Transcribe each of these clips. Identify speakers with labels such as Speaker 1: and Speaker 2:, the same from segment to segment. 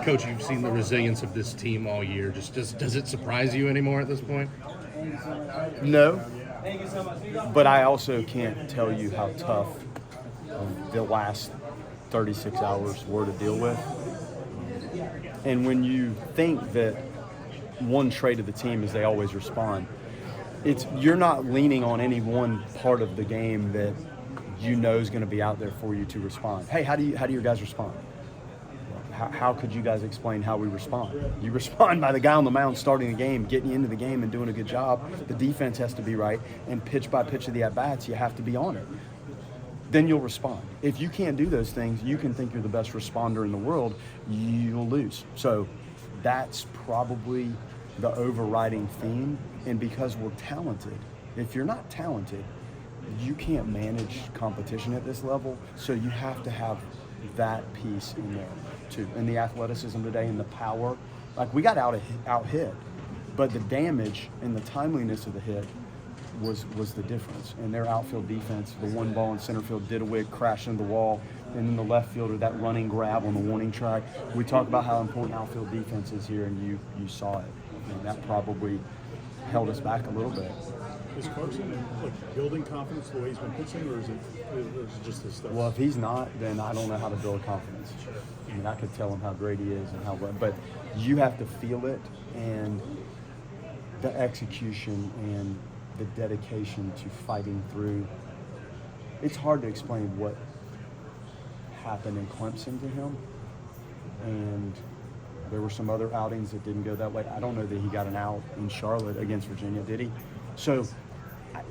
Speaker 1: Coach, you've seen the resilience of this team all year. Just does it surprise you anymore at this point?
Speaker 2: No, but I also can't tell you how tough the last 36 hours were to deal with. And when you think that one trait of the team is they always respond, you're not leaning on any one part of the game that you know is going to be out there for you to respond. Hey, how do your guys respond? How could you guys explain how we respond? You respond by the guy on the mound starting the game, getting you into the game and doing a good job. The defense has to be right, and pitch by pitch of the at-bats, you have to be on it. Then you'll respond. If you can't do those things, you can think you're the best responder in the world, you'll lose. So that's probably the overriding theme. And because we're talented, if you're not talented, you can't manage competition at this level. So you have to have that piece in there too. And the athleticism today and the power, like we got out hit, but the damage and the timeliness of the hit was the difference. And their outfield defense, the one ball in center field, did a wig, crashed into the wall, and then the left fielder, that running grab on the warning track. We talk about how important outfield defense is here, and you saw it. And that probably held us back a little bit.
Speaker 3: Is Carson building confidence the way he's been pitching, or is it just his stuff?
Speaker 2: Well, if he's not, then I don't know how to build confidence. I mean, I could tell him how great he is and how well, but you have to feel it, and the execution and the dedication to fighting through. It's hard to explain what happened in Clemson to him, and there were some other outings that didn't go that way. I don't know that he got an out in Charlotte against Virginia, did he? So, I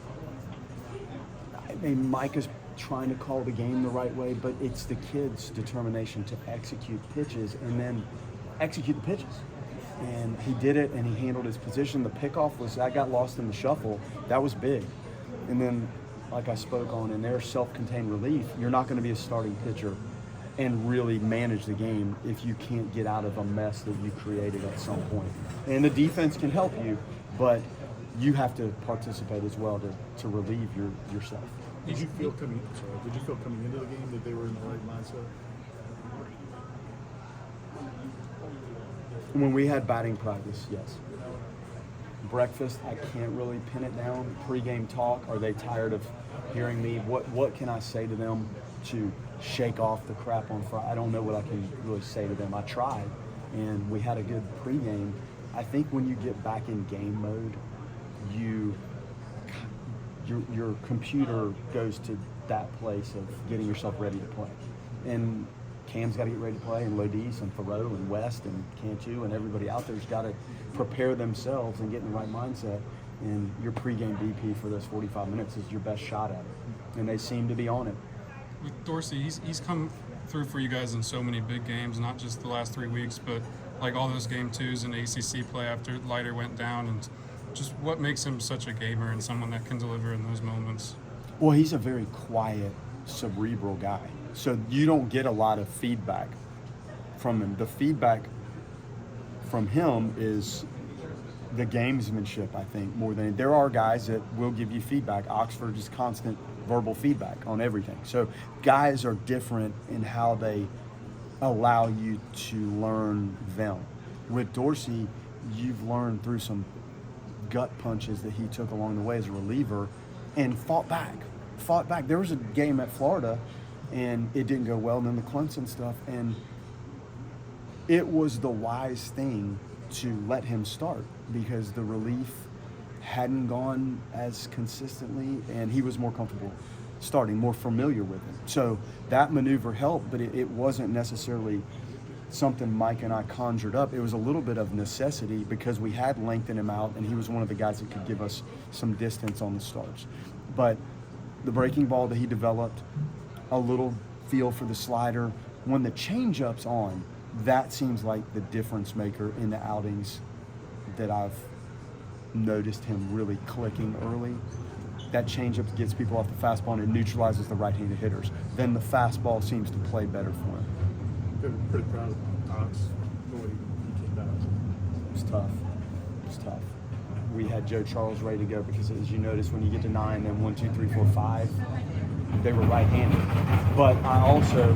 Speaker 2: mean, Mike is trying to call the game the right way, but it's the kid's determination to execute pitches and then execute the pitches. And he did it, and he handled his position. The pickoff that got lost in the shuffle. That was big. And then, like I spoke on, in their self-contained relief, you're not going to be a starting pitcher and really manage the game if you can't get out of a mess that you created at some point. And the defense can help you, but you have to participate as well to relieve yourself.
Speaker 3: Did you feel coming into the game that they were in the right mindset?
Speaker 2: When we had batting practice, yes. Breakfast, I can't really pin it down. Pre-game talk, are they tired of hearing me? What can I say to them to shake off the crap on Friday? I don't know what I can really say to them. I tried, and we had a good pre-game. I think when you get back in game mode, your computer goes to that place of getting yourself ready to play. And Cam's got to get ready to play, and Lodis and Thoreau and West and Cantu and everybody out there's got to prepare themselves and get in the right mindset. And your pregame BP for those 45 minutes is your best shot at it. And they seem to be on it.
Speaker 4: With Dorsy, he's come through for you guys in so many big games, not just the last 3 weeks, but like all those game twos and ACC play after Leiter went down. And just what makes him such a gamer and someone that can deliver in those moments?
Speaker 2: Well, he's a very quiet, cerebral guy. So you don't get a lot of feedback from him. The feedback from him is the gamesmanship, I think, more than there are guys that will give you feedback. Oxford is constant verbal feedback on everything. So guys are different in how they allow you to learn them. With Dorsey, you've learned through some gut punches that he took along the way as a reliever and fought back. There was a game at Florida and it didn't go well, and then the Clemson stuff, and it was the wise thing to let him start because the relief hadn't gone as consistently and he was more comfortable starting, more familiar with it. So that maneuver helped, but it wasn't necessarily something Mike and I conjured up. It was a little bit of necessity because we had lengthened him out and he was one of the guys that could give us some distance on the starts. But the breaking ball that he developed, a little feel for the slider. When the changeup's on, that seems like the difference maker in the outings that I've noticed him really clicking early. That changeup gets people off the fastball and it neutralizes the right-handed hitters. Then the fastball seems to play better for him.
Speaker 3: They're pretty proud of Ox, the way he came down.
Speaker 2: It was tough. We had Joe Charles ready to go because, as you notice, when you get to 9, then 1, 2, 3, 4, 5, they were right-handed. But I also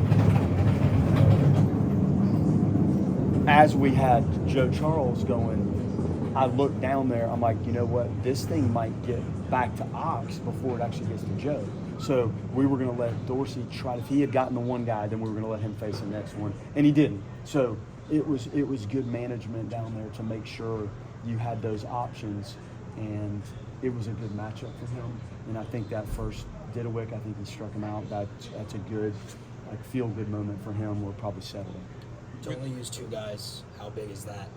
Speaker 2: as we had Joe Charles going, I looked down there. I'm like, you know what? This thing might get back to Ox before it actually gets to Joe. So we were going to let Dorsey try. If he had gotten the one guy, then we were going to let him face the next one, and he didn't. So it was good management down there to make sure you had those options, and it was a good matchup for him. And I think that first Didawick, I think he struck him out. That's a good, like, feel-good moment for him. We're probably settling.
Speaker 5: To only use 2 guys, how big is that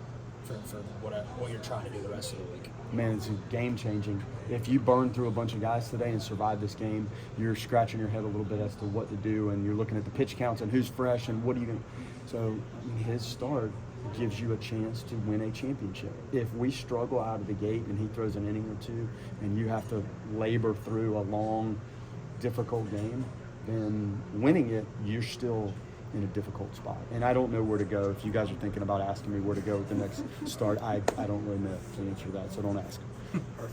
Speaker 5: for what you're trying to do the rest of the week?
Speaker 2: Man, it's game-changing. If you burn through a bunch of guys today and survive this game, you're scratching your head a little bit as to what to do, and you're looking at the pitch counts and who's fresh and what are you going to. So his start gives you a chance to win a championship. If we struggle out of the gate and he throws an inning or 2 and you have to labor through a long, difficult game, then winning it, you're still in a difficult spot. And I don't know where to go. If you guys are thinking about asking me where to go with the next start, I don't really know the answer to that, so don't ask.